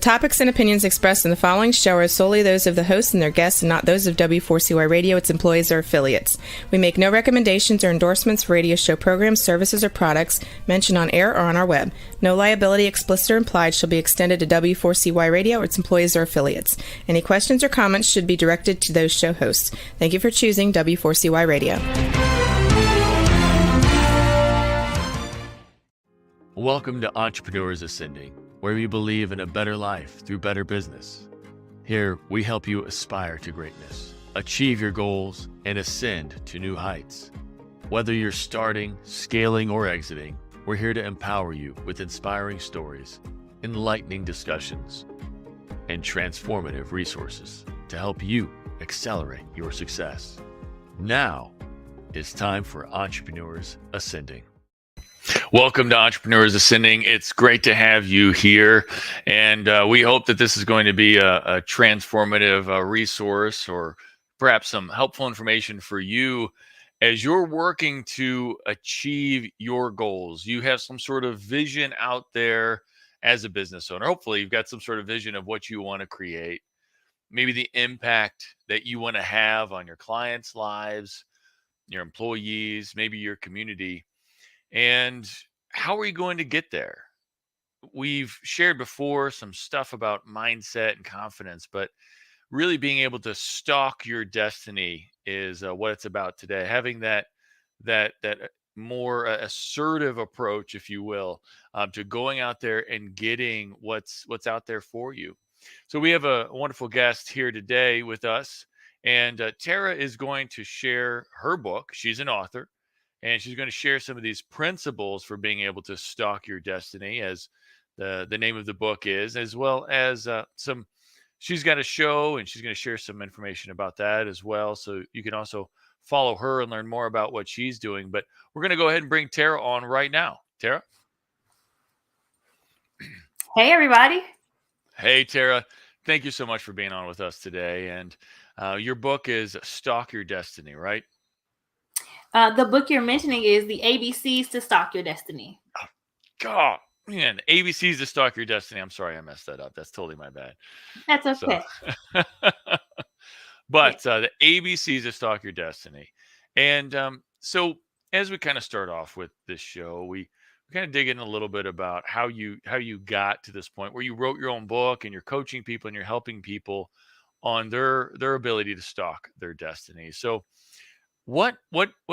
topics and opinions expressed in the following show are solely those of the host and their guests and not those of W4CY Radio, its employees, or affiliates. We make no recommendations or endorsements for radio show programs, services, or products mentioned on air or on our web. No liability, explicit or implied, shall be extended to W4CY Radio or its employees or affiliates. Any questions or comments should be directed to those show hosts. Thank you for choosing W4CY Radio. Welcome to Entrepreneurs Ascending, where we believe in a better life through better business. Here, we help you aspire to greatness, achieve your goals, and ascend to new heights. Whether you're starting, scaling, or exiting, we're here to empower you with inspiring stories, enlightening discussions, and transformative resources to help you accelerate your success. Now, it's time for Entrepreneurs Ascending. Welcome to Entrepreneurs Ascending. It's great to have you here, and we hope that this is going to be a transformative resource or perhaps some helpful information for you as you're working to achieve your goals. You have some sort of vision out there as a business owner. Hopefully, you've got some sort of vision of what you want to create, maybe the impact that you want to have on your clients' lives, your employees, maybe your community. And how are you going to get there? We've shared before some stuff about mindset and confidence, but really being able to stalk your destiny is what it's about today. Having that more assertive approach, if you will, to going out there and getting what's out there for you. So we have a wonderful guest here today with us, and Tarah is going to share her book. She's an author. And she's going to share some of these principles for being able to stalk your destiny, as the name of the book is, as well as she's got a show, and she's going to share some information about that as well. So you can also follow her and learn more about what she's doing. But we're going to go ahead and bring Tarah on right now. Tarah? Hey, everybody. Hey, Tarah. Thank you so much for being on with us today. And your book is Stalk Your Destiny, right? The book you're mentioning is the ABCs to Stalk Your Destiny. Oh, God, man, ABCs to Stalk Your Destiny. I'm sorry I messed that up. That's totally my bad. That's okay. But the ABCs to Stalk Your Destiny. And so as we kind of start off with this show, we kind of dig in a little bit about how you got to this point where you wrote your own book and you're coaching people and you're helping people on their ability to stalk their destiny. So What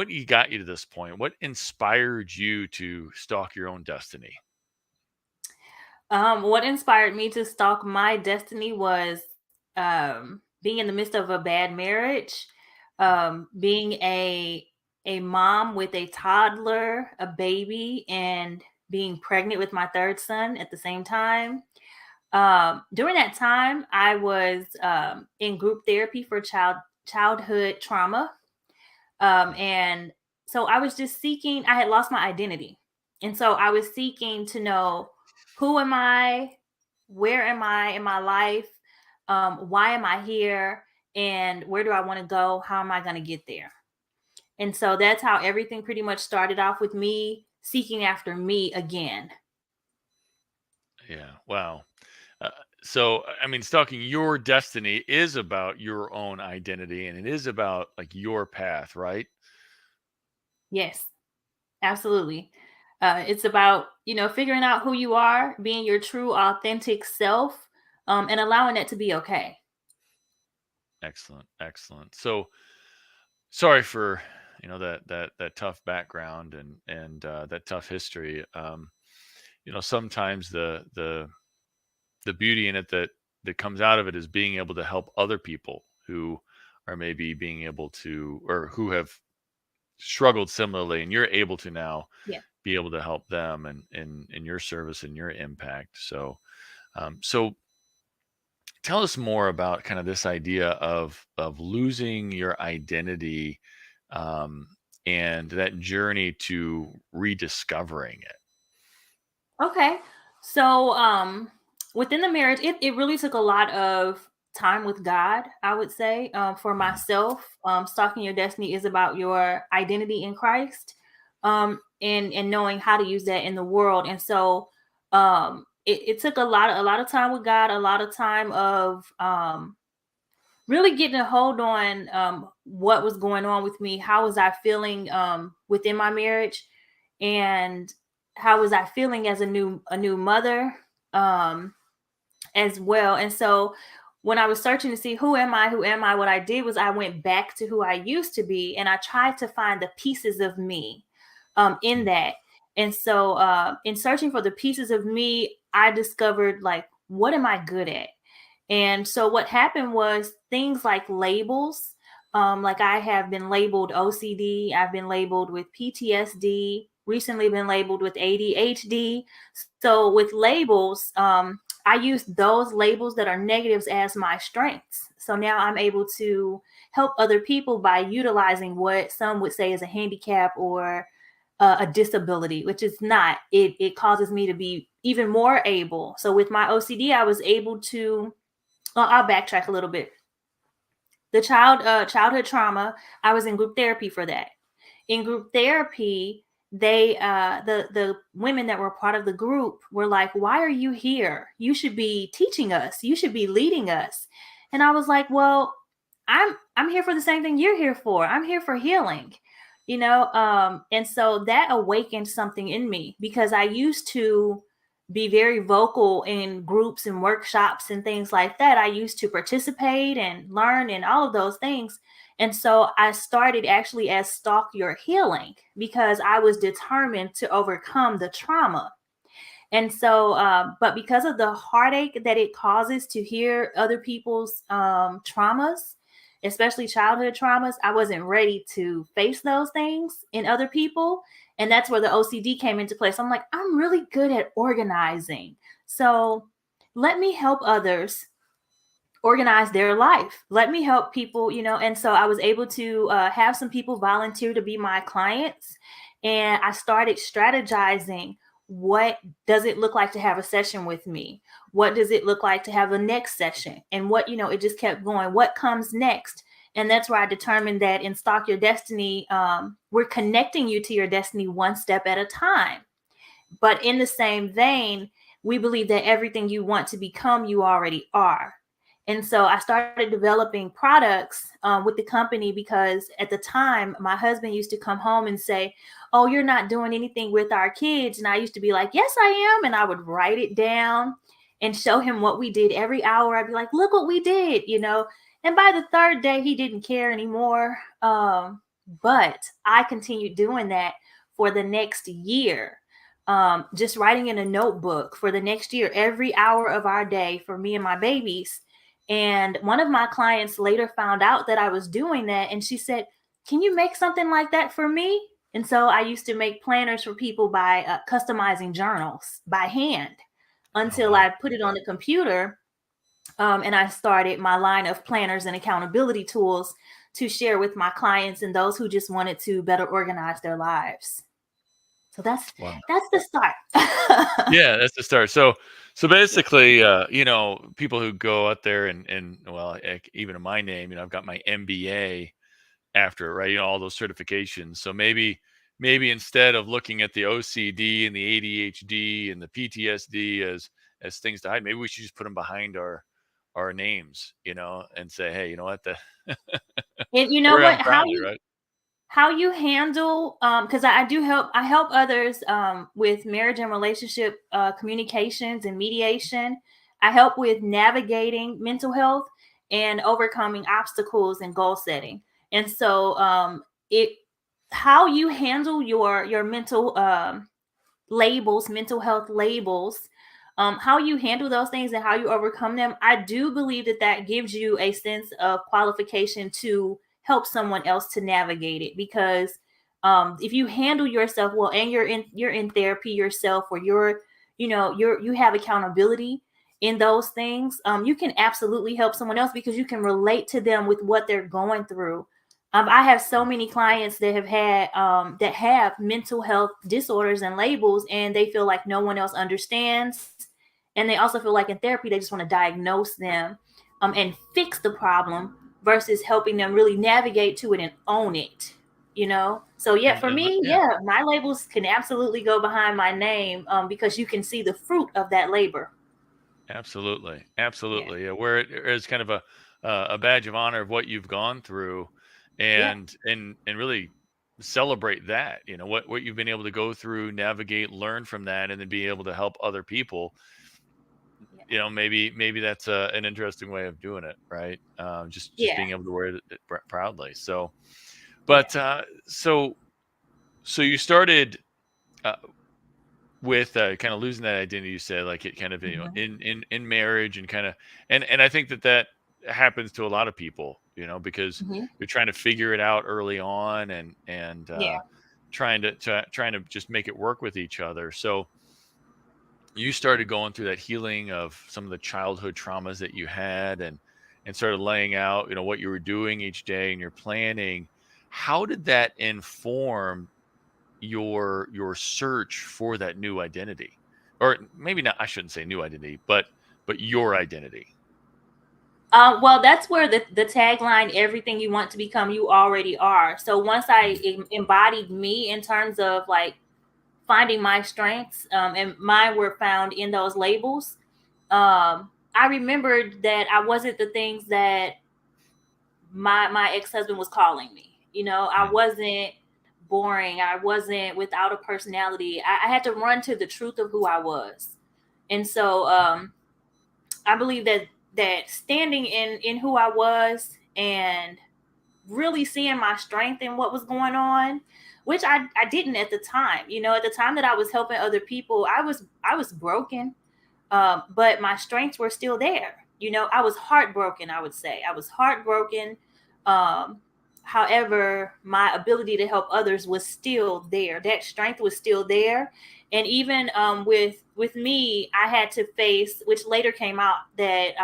you got you to this point? What inspired you to stalk your own destiny? What inspired me to stalk my destiny was being in the midst of a bad marriage, being a mom with a toddler, a baby, and being pregnant with my third son at the same time. During that time, I was in group therapy for childhood trauma. And so I was just seeking, I had lost my identity. And so I was seeking to know, who am I? Where am I in my life? Why am I here? And where do I want to go? How am I going to get there? And so that's how everything pretty much started off, with me seeking after me again. Yeah. Wow. So, I mean, stalking your destiny is about your own identity, and it is about like your path, right? Yes, absolutely. It's about, figuring out who you are, being your true, authentic self, and allowing that to be okay. Excellent. Excellent. So sorry for, that tough background and that tough history. Sometimes the beauty in it that comes out of it is being able to help other people who are maybe being able to, or who have struggled similarly, and you're able to now be able to help them and in your service and your impact. So tell us more about kind of this idea of losing your identity, and that journey to rediscovering it. Okay. So within the marriage, it really took a lot of time with God, I would say. For myself, stalking your destiny is about your identity in Christ, and knowing how to use that in the world. And so it took a lot of time with God, a lot of time of really getting a hold on what was going on with me, how was I feeling within my marriage, and how was I feeling as a new mother as well. And so when I was searching to see who am I, what I did was I went back to who I used to be, and I tried to find the pieces of me in that. And so in searching for the pieces of me, I discovered, like, what am I good at? And so what happened was things like labels. Like, I have been labeled OCD, I've been labeled with PTSD, recently been labeled with ADHD. So with labels, I use those labels that are negatives as my strengths. So now I'm able to help other people by utilizing what some would say is a handicap or a disability, which is not. It causes me to be even more able. So with my OCD, I was able to, I'll backtrack a little bit. The childhood trauma, I was in group therapy for that. In group therapy, they the women that were part of the group were like, "Why are you here? You should be teaching us. You should be leading us." And I was like, "Well, I'm here for the same thing you're here for. I'm here for healing." And so that awakened something in me, because I used to be very vocal in groups and workshops and things like that. I used to participate and learn and all of those things. And so I started actually as Stalk Your Healing, because I was determined to overcome the trauma. And so, but because of the heartache that it causes to hear other people's traumas, especially childhood traumas, I wasn't ready to face those things in other people. And that's where the OCD came into place. I'm like, I'm really good at organizing. So let me help others organize their life. Let me help people, And so I was able to have some people volunteer to be my clients. And I started strategizing, what does it look like to have a session with me? What does it look like to have a next session? And what, it just kept going. What comes next? And that's where I determined that in Stalk Your Destiny, we're connecting you to your destiny one step at a time. But in the same vein, we believe that everything you want to become, you already are. And so I started developing products with the company, because at the time, my husband used to come home and say, "Oh, you're not doing anything with our kids." And I used to be like, "Yes, I am." And I would write it down and show him what we did every hour. I'd be like, "Look what we did." And by the third day, he didn't care anymore. But I continued doing that for the next year. Just writing in a notebook for the next year, every hour of our day, for me and my babies. And one of my clients later found out that I was doing that, and she said, "Can you make something like that for me?" And so I used to make planners for people by customizing journals by hand, until I put it on the computer. And I started my line of planners and accountability tools to share with my clients and those who just wanted to better organize their lives. So that's the start. Yeah, that's the start. So basically, people who go out there and well, even in my name, I've got my MBA after it, right? All those certifications. So maybe instead of looking at the OCD and the ADHD and the PTSD as things to hide, maybe we should just put them behind our names, and say, hey, you know what, And you know wear what? them proudly, right? How you handle, because I help others with marriage and relationship communications and mediation. I help with navigating mental health and overcoming obstacles and goal setting. And so it how you handle your mental labels, mental health labels, how you handle those things and how you overcome them, I do believe that gives you a sense of qualification to help someone else to navigate it. Because if you handle yourself well, and you're in therapy yourself, or you have accountability in those things, you can absolutely help someone else, because you can relate to them with what they're going through. I have so many clients that have had that have mental health disorders and labels, and they feel like no one else understands. And they also feel like in therapy, they just want to diagnose them and fix the problem, versus helping them really navigate to it and own it. So yeah, for And me, yeah, my labels can absolutely go behind my name, because you can see the fruit of that labor. absolutely, Yeah. absolutely. Yeah, where it is kind of a badge of honor of what you've gone through, Yeah. and really celebrate that. What you've been able to go through, navigate, learn from that, and then be able to help other people. Yeah. Maybe that's an interesting way of doing it, right? Just Yeah. being able to wear it proudly. So, Yeah. but so you started. Uh, with kind of losing that identity, you said, like, it kind of, Mhm. in marriage, and kind of, and I think that happens to a lot of people, because Mhm. you're trying to figure it out early on, and Yeah. trying to just make it work with each other. So you started going through that healing of some of the childhood traumas that you had, and started laying out, what you were doing each day and your planning. How did that inform your search for that new identity? Or maybe not, I shouldn't say new identity, but your identity. Well, that's where the tagline, everything you want to become, you already are. So once I Mm, embodied me in terms of like finding my strengths, and mine were found in those labels, I remembered that I wasn't the things that my ex-husband was calling me. I mm, wasn't boring. I wasn't without a personality. I had to run to the truth of who I was. And so I believe that standing in who I was and really seeing my strength in what was going on, which I didn't at the time. At the time that I was helping other people, I was broken, but my strengths were still there. I was heartbroken. I would say I was heartbroken. Um, However, my ability to help others was still there. That strength was still there, and even with me, I had to face, which later came out, that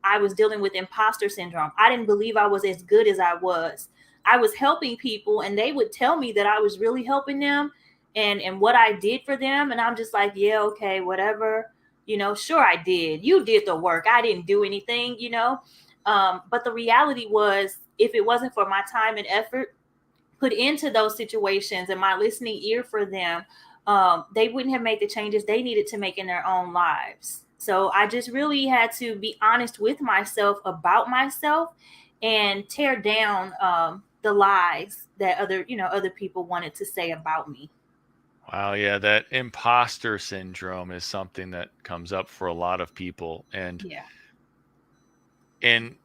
I was dealing with imposter syndrome. I didn't believe I was as good as I was. I was helping people, and they would tell me that I was really helping them, and what I did for them, and I'm just like, yeah, okay, whatever. Sure, I did. You did the work. I didn't do anything. But the reality was, if it wasn't for my time and effort put into those situations and my listening ear for them, they wouldn't have made the changes they needed to make in their own lives. So I just really had to be honest with myself about myself and tear down the lies that other people wanted to say about me. wow, yeah, that imposter syndrome is something that comes up for a lot of people. Yeah. And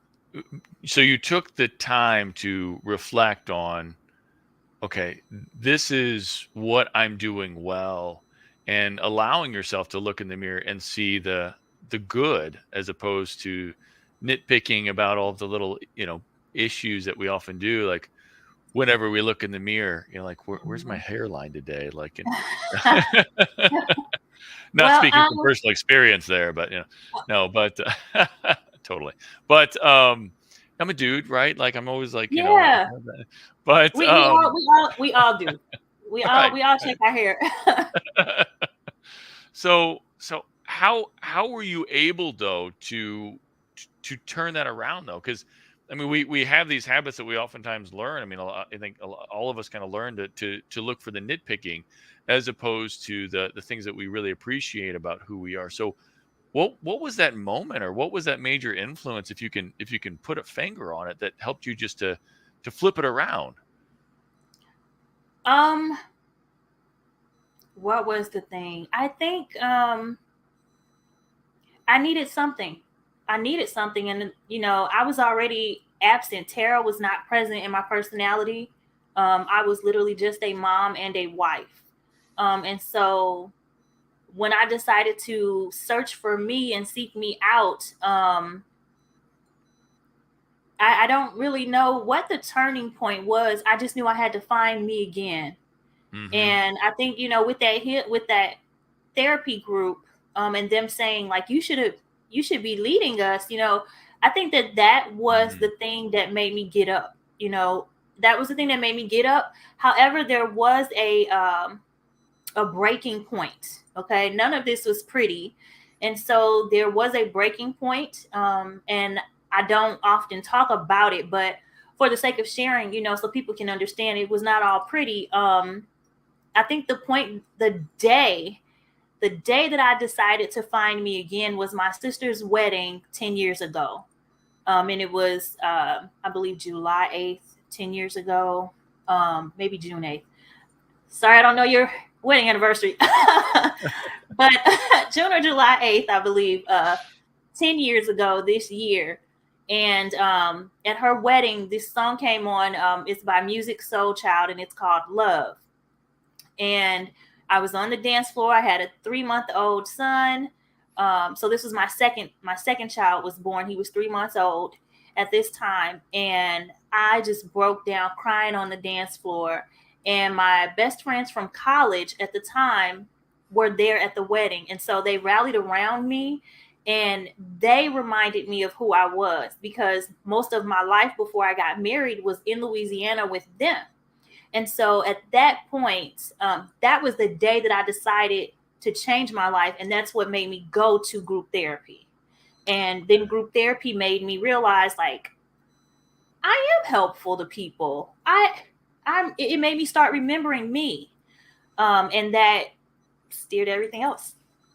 so you took the time to reflect on, okay, this is what I'm doing well, and allowing yourself to look in the mirror and see the good, as opposed to nitpicking about all of the little, issues that we often do. Like, whenever we look in the mirror, like, where's my Mhm. hairline today? Like, not Well, speaking from personal experience there, but no, but totally. But I'm a dude, right? Like, I'm always like, yeah, but we all do. We all right, we all check right. our hair. So how were you able, though, to turn that around, though? Because I mean, we have these habits that we oftentimes learn. I mean, I think all of us kind of learn to look for the nitpicking, as opposed to the things that we really appreciate about who we are. So what was that moment, or what was that major influence, if you can put a finger on it, that helped you just to flip it around? um, what was the thing? I think I needed something. I needed something, and I was already absent. Tara was not present in my personality. I was literally just a mom and a wife. And so when I decided to search for me and seek me out, I don't really know what the turning point was. I just knew I had to find me again. Hmm. And I think, with that therapy group, and them saying like, you should be leading us, I think that was Hmm. the thing that made me get up. That was the thing that made me get up. However, there was a breaking point. Okay, none of this was pretty, and so there was a breaking point. And I don't often talk about it, but for the sake of sharing, so people can understand, it was not all pretty. I think the day that I decided to find me again was my sister's wedding 10 years ago. And it was, I believe, July 8th, 10 years ago, maybe June 8th. Sorry, I don't know your wedding anniversary. But June or July 8th, I believe, 10 years ago this year. And at her wedding, this song came on. It's by Music Soul Child, and it's called Love. And I was on the dance floor. I had a 3-month-old son. So this was my second child was born. He was 3 months old at this time. And I just broke down crying on the dance floor. And my best friends from college at the time were there at the wedding. And so they rallied around me, and they reminded me of who I was, because most of my life before I got married was in Louisiana with them. And so at that point, that was the day that I decided to change my life. And that's what made me go to group therapy. And then group therapy made me realize, like, I am helpful to people. It made me start remembering me. And that steered everything else.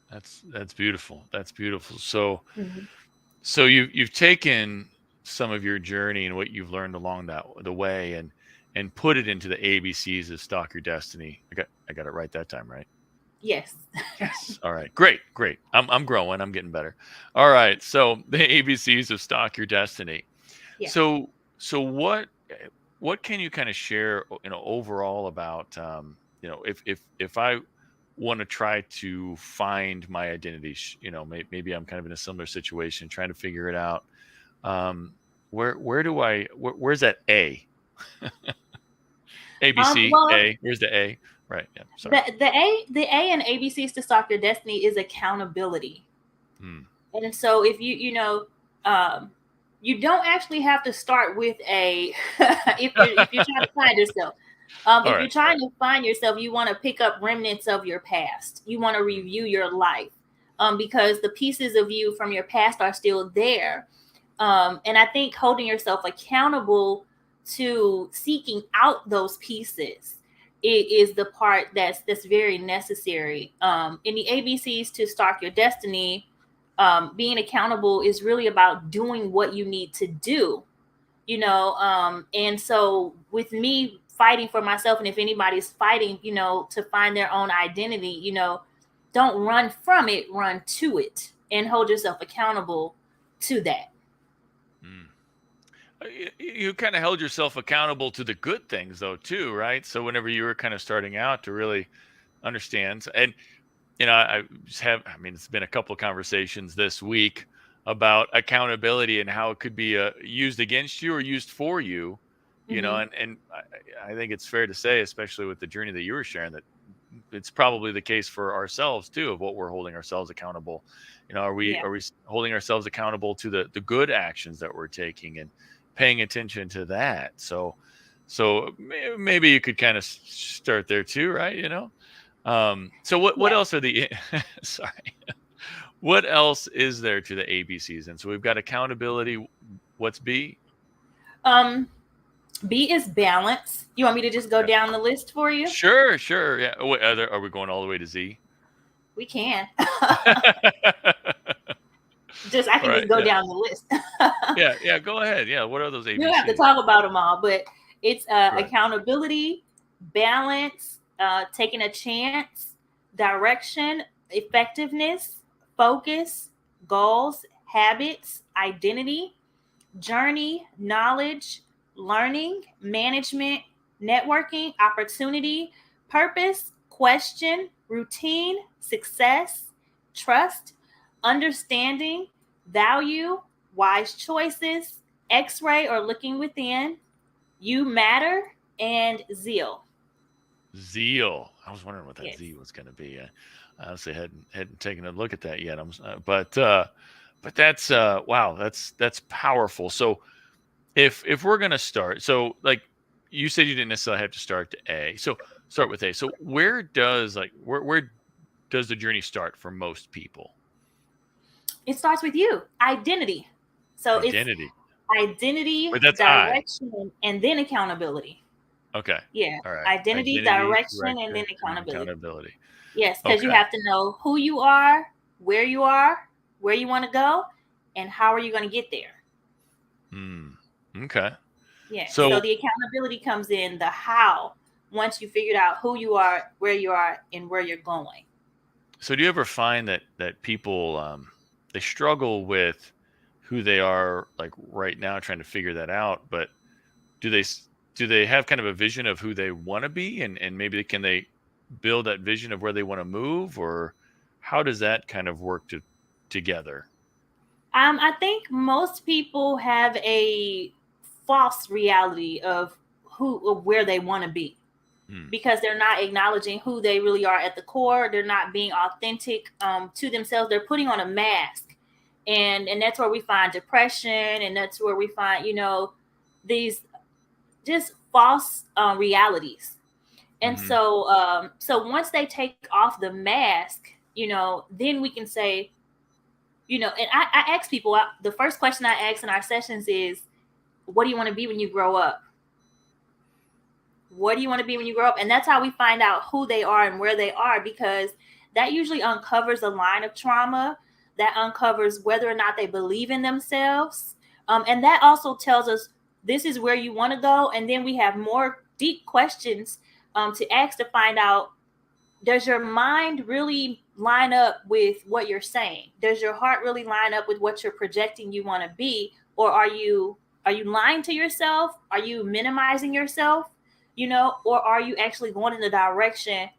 That's beautiful. That's beautiful. So, so you've taken some of your journey and what you've learned along the way, and put it into the ABCs of Stalk Your Destiny. I got it right that time, right? Yes. Yes. All right. Great. I'm growing. I'm getting better. All right. So the ABCs of Stalk Your Destiny. Yeah. So what can you kind of share, overall about, if I want to try to find my identity, maybe I'm kind of in a similar situation, trying to figure it out. Where's that A? ABC, A. Where's the A? Right. Yeah. Sorry. The A in ABCs to Stalk Your Destiny is accountability. And so if you don't actually have to start with A if you're trying to find yourself. If you're trying to find yourself, you want to pick up remnants of your past. You want to review your life, because the pieces of you from your past are still there. And I think holding yourself accountable to seeking out those pieces is the part that's very necessary. In the ABCs to Stalk Your Destiny, being accountable is really about doing what you need to do, and so with me fighting for myself, and if anybody's fighting, to find their own identity, don't run from it, run to it, and hold yourself accountable to that. You kind of held yourself accountable to the good things, though, too, right? So whenever you were kind of starting out to really understand, and it's been a couple of conversations this week about accountability and how it could be used against you or used for you, and I think it's fair to say, especially with the journey that you were sharing, that it's probably the case for ourselves too, of what we're holding ourselves accountable. Are we holding ourselves accountable to the good actions that we're taking and paying attention to that? So maybe you could kind of start there too, right? So what else are the sorry, what else is there to the ABCs? And so we've got accountability. What's B? B is balance. You want me to just go down the list for you? Sure. Yeah. Are we going all the way to Z? We can. I can just go down the list. Yeah. Go ahead. Yeah. What are those ABCs? You don't have to talk about them all, but it's accountability, balance, taking a chance, direction, effectiveness, focus, goals, habits, identity, journey, knowledge, learning, management, networking, opportunity, purpose, question, routine, success, trust, understanding, value, wise choices, X-ray or looking within, you matter, and zeal. Zeal. I was wondering what that Z was going to be. I honestly hadn't taken a look at that yet. But that's wow. That's powerful. So if we're going to start, so like you said, you didn't necessarily have to start to A. So start with A. So where does the journey start for most people? It starts with you. Identity. So identity. Identity, Wait, that's I. direction, and then accountability. Okay. Yeah. All right. Identity, Identity, direction, and then direction, and accountability. accountability. Yes, because you Okay. have to know who you are, where you want to go, and how are you going to get there. Okay. Yeah. So So the accountability comes in the how, once you figured out who you are, where you are, and where you're going. So do you ever find that people they struggle with who they are like right now, trying to figure that out? But do they have kind of a vision of who they want to be, and maybe can they build that vision of where they want to move, or how does that kind of work together? I think most people have a false reality of where they want to be, Hmm. because they're not acknowledging who they really are at the core. They're not being authentic to themselves. They're putting on a mask, and that's where we find depression, and that's where we find these just false realities. And Hmm. so once they take off the mask, then we can say, and I ask people, the first question I ask in our sessions is, what do you want to be when you grow up? What do you want to be when you grow up? And that's how we find out who they are and where they are, because that usually uncovers a line of trauma, that uncovers whether or not they believe in themselves. And that also tells us this is where you want to go. And then we have more deep questions to ask to find out, does your mind really line up with what you're saying? Does your heart really line up with what you're projecting you want to be? Or are you lying to yourself? Are you minimizing yourself? Or are you actually going in the direction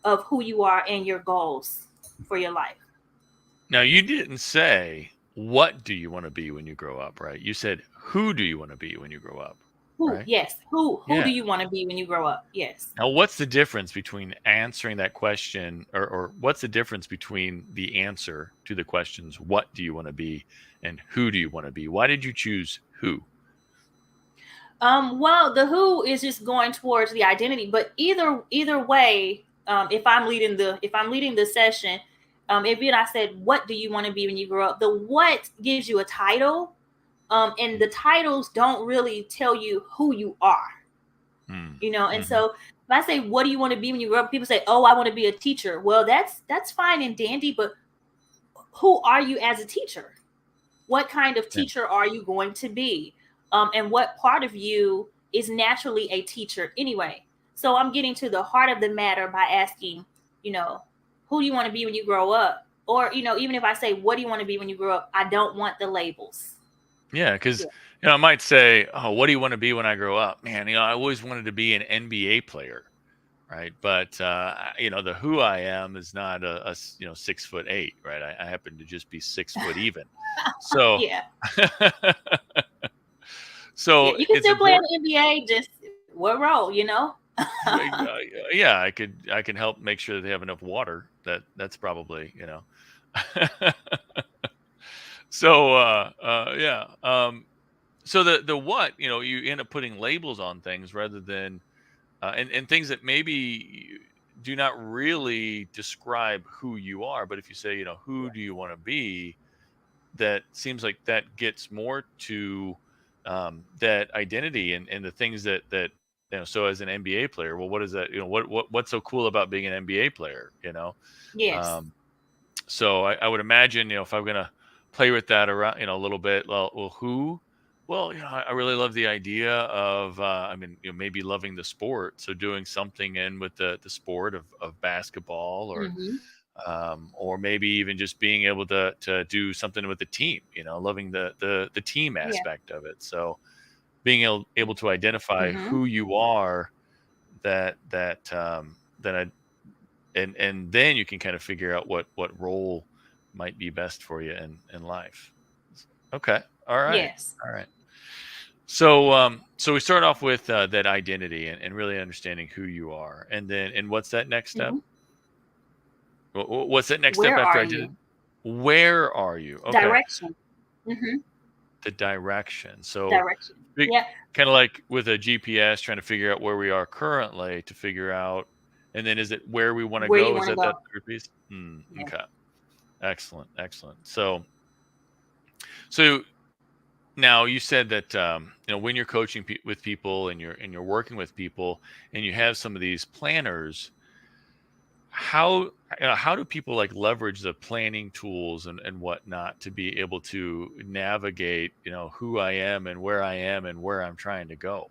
of who you are and your goals for your life? Now, you didn't say what do you want to be when you grow up, right? You said who do you want to be when you grow up, Who? right? Yes. Who Yeah. do you want to be when you grow up? Yes. Now, what's the difference between answering that question, or what's the difference between the answer to the questions, what do you want to be and who do you want to be? Why did you choose who? Well, the who is just going towards the identity, but either way, if I'm leading the session, if I said, what do you want to be when you grow up? The what gives you a title, and the titles don't really tell you who you are. And Mm-hmm. so if I say, what do you want to be when you grow up? People say, oh, I want to be a teacher. Well, that's fine and dandy, but who are you as a teacher? What kind of Yeah. teacher are you going to be? And what part of you is naturally a teacher anyway? So I'm getting to the heart of the matter by asking, who do you want to be when you grow up? Or, even if I say, what do you want to be when you grow up? I don't want the labels. Yeah, because Yeah. I might say, "Oh, what do you want to be when I grow up?" Man, I always wanted to be an NBA player, right? But the who I am is not a 6'8", right? I happen to just be 6 foot even. So, Yeah. Yeah. so You can it's still play in important. the NBA, just what role, Yeah, I can help make sure that they have enough water. That's probably. So yeah. So the what you end up putting labels on things rather than and things that maybe do not really describe who you are. But if you say who do you want to be, that seems like that gets more to that identity and the things that so as an NBA player, well, what is that? What's so cool about being an NBA player? Yes. Um, so I would imagine, if I'm gonna play with that around, a little bit, well, who? Well, I really love the idea of, maybe loving the sport. So doing something in with the sport of basketball, Mm-hmm. or maybe even just being able to do something with the team, loving the team Yeah. aspect of it. So being able to identify Mm-hmm. who you are, that I and then you can kind of figure out what role might be best for you in life. Okay. All right. Yes. All right. So we start off with that identity and really understanding who you are, and what's that next step? Mm-hmm. What's that next step Where after are identity? you? Where are you? Okay. Direction. Mm-hmm. The direction. So Direction. Yeah. kind of like with a GPS, trying to figure out where we are currently to figure out, and then is it where we want to Where you go? Is want to that go. third piece? Yeah. Okay. Excellent. Excellent. So Now you said that when you're coaching with people and you're working with people and you have some of these planners, how how do people like leverage the planning tools and whatnot to be able to navigate who I am and where I'm trying to go?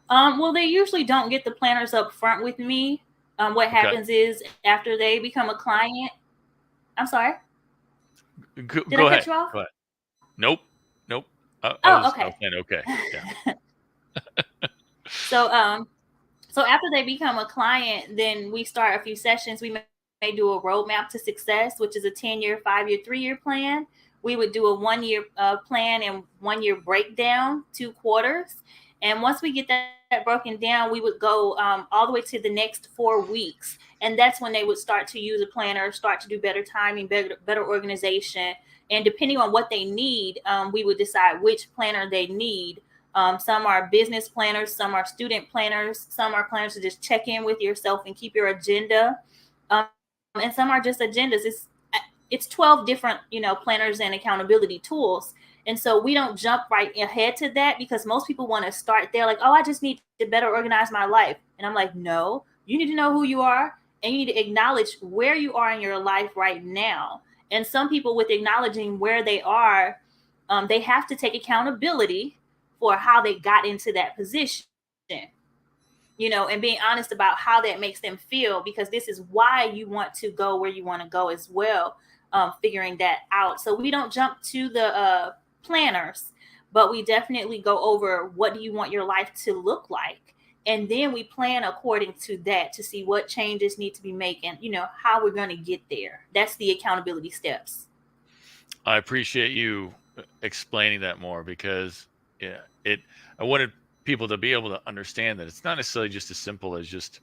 Well, they usually don't get the planners up front with me. What Okay, happens is after they become a client, I'm sorry, did I go cut ahead. you off? Go ahead. Nope, nope. Oh, I was okay. saying okay. Yeah. So, so after they become a client, then we start a few sessions. We may do a roadmap to success, which is a 10-year, 5-year, 3-year plan. We would do a 1-year plan and 1-year breakdown, 2 quarters. And once we get that broken down, we would go all the way to the next 4 weeks. And that's when they would start to use a planner, start to do better timing, better organization. And depending on what they need, we would decide which planner they need. Some are business planners, some are student planners, some are planners to just check in with yourself and keep your agenda, um, and some are just agendas. It's 12 different planners and accountability tools, and so we don't jump right ahead to that because most people want to start there, like, oh, I just need to better organize my life, and I'm like, no, you need to know who you are and you need to acknowledge where you are in your life right now. And some people, with acknowledging where they are, they have to take accountability for how they got into that position, and being honest about how that makes them feel, because this is why you want to go where you want to go as well, figuring that out. So we don't jump to the planners, but we definitely go over what do you want your life to look like. And then we plan according to that to see what changes need to be made and, how we're going to get there. That's the accountability steps. I appreciate you explaining that more because yeah, I wanted people to be able to understand that it's not necessarily just as simple as just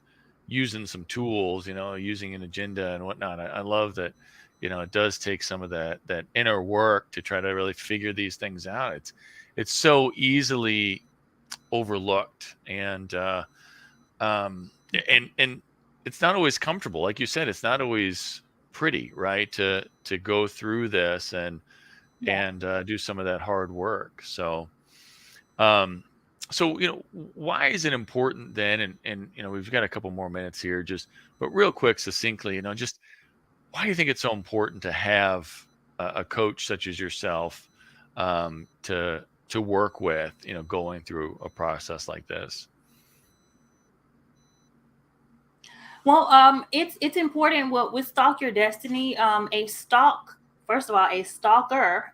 using some tools, using an agenda and whatnot. I love that, it does take some of that inner work to try to really figure these things out. It's so easily overlooked um, and it's not always comfortable. Like you said, it's not always pretty, right? To go through this Yeah. and do some of that hard work. Um, so why is it important then? And we've got a couple more minutes here, but real quick, succinctly, just why do you think it's so important to have a coach such as yourself to work with, going through a process like this? Well, it's important. What with Stalk Your Destiny, first of all, a stalker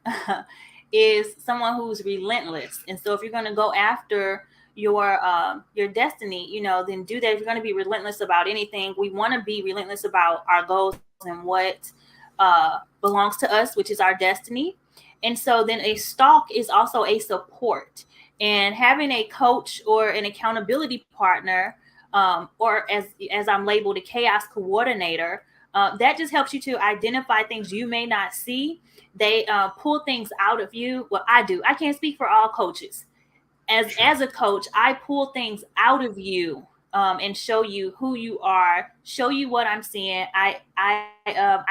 is someone who's relentless. And so if you're going to go after your destiny, then do that. If you're going to be relentless about anything, we want to be relentless about our goals and what belongs to us, which is our destiny. And so then a stalk is also a support. And having a coach or an accountability partner, or as I'm labeled, a chaos coordinator, that just helps you to identify things you may not see. They pull things out of you. Well, I do. I can't speak for all coaches. Sure. As a coach, I pull things out of you, and show you who you are, show you what I'm seeing. I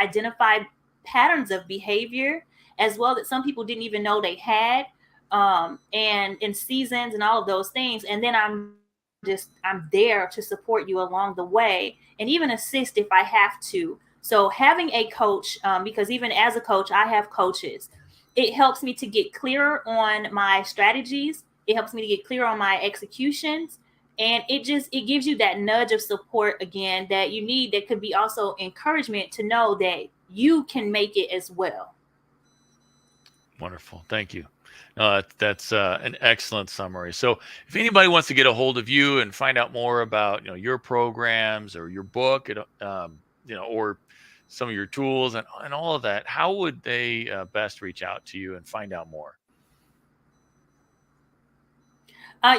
identify patterns of behavior as well that some people didn't even know they had, and in seasons and all of those things. And then I'm there to support you along the way and even assist if I have to. So having a coach, because even as a coach, I have coaches. It helps me to get clearer on my strategies. It helps me to get clear on my executions. And it gives you that nudge of support again that you need. That could be also encouragement to know that you can make it as well. Wonderful. Thank you. No, that's an excellent summary. So, if anybody wants to get a hold of you and find out more about your programs or your book, or some of your tools and all of that, how would they best reach out to you and find out more?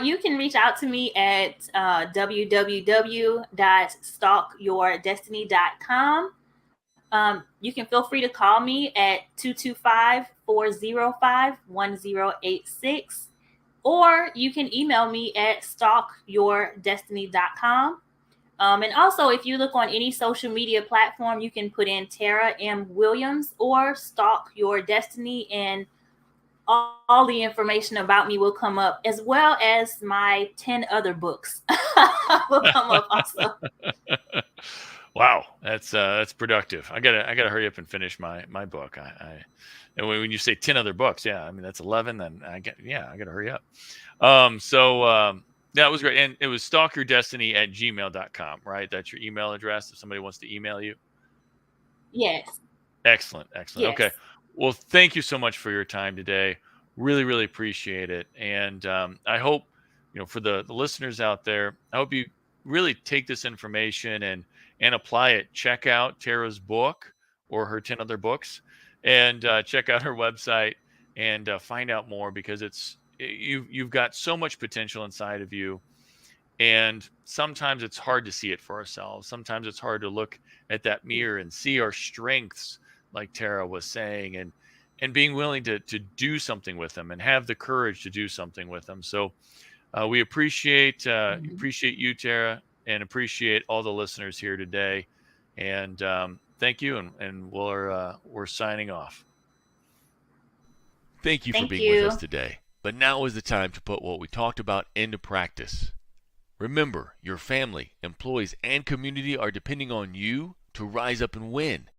You can reach out to me at www.stalkyourdestiny.com. You can feel free to call me at 225-405-1086, or you can email me at stalkyourdestiny.com. And also, if you look on any social media platform, you can put in Tarah M. Williams or Stalk Your Destiny, and all the information about me will come up, as well as my 10 other books will come up also. Wow, that's productive. I gotta hurry up and finish my book. And when you say 10 other books, yeah, I mean that's 11. Then I gotta hurry up. That was great, and it was stalkyourdestiny@gmail.com, right? That's your email address if somebody wants to email you. Yes. Excellent, excellent. Okay, Yes. well, thank you so much for your time today. Really, really appreciate it, and I hope for the listeners out there, I hope you really take this information and apply it. Check out Tara's book or her 10 other books, and check out her website and find out more because you've got so much potential inside of you, and sometimes it's hard to see it for ourselves. Sometimes it's hard to look at that mirror and see our strengths, like Tara was saying, and being willing to do something with them and have the courage to do something with them. So we Mhm. appreciate you, Tara, and appreciate all the listeners here today. And thank you, and we're signing off. Thank you for Thank being with us you. today. But now is the time to put what we talked about into practice. Remember, your family, employees, and community are depending on you to rise up and win.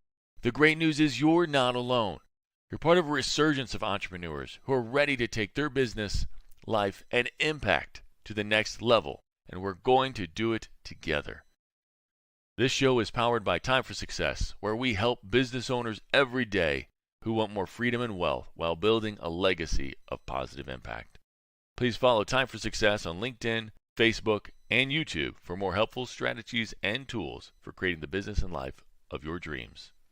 The great news is you're not alone. You're part of a resurgence of entrepreneurs who are ready to take their business, life, and impact to the next level, and we're going to do it together. This show is powered by Time for Success, where we help business owners every day who want more freedom and wealth while building a legacy of positive impact. Please follow Time for Success on LinkedIn, Facebook, and YouTube for more helpful strategies and tools for creating the business and life of your dreams.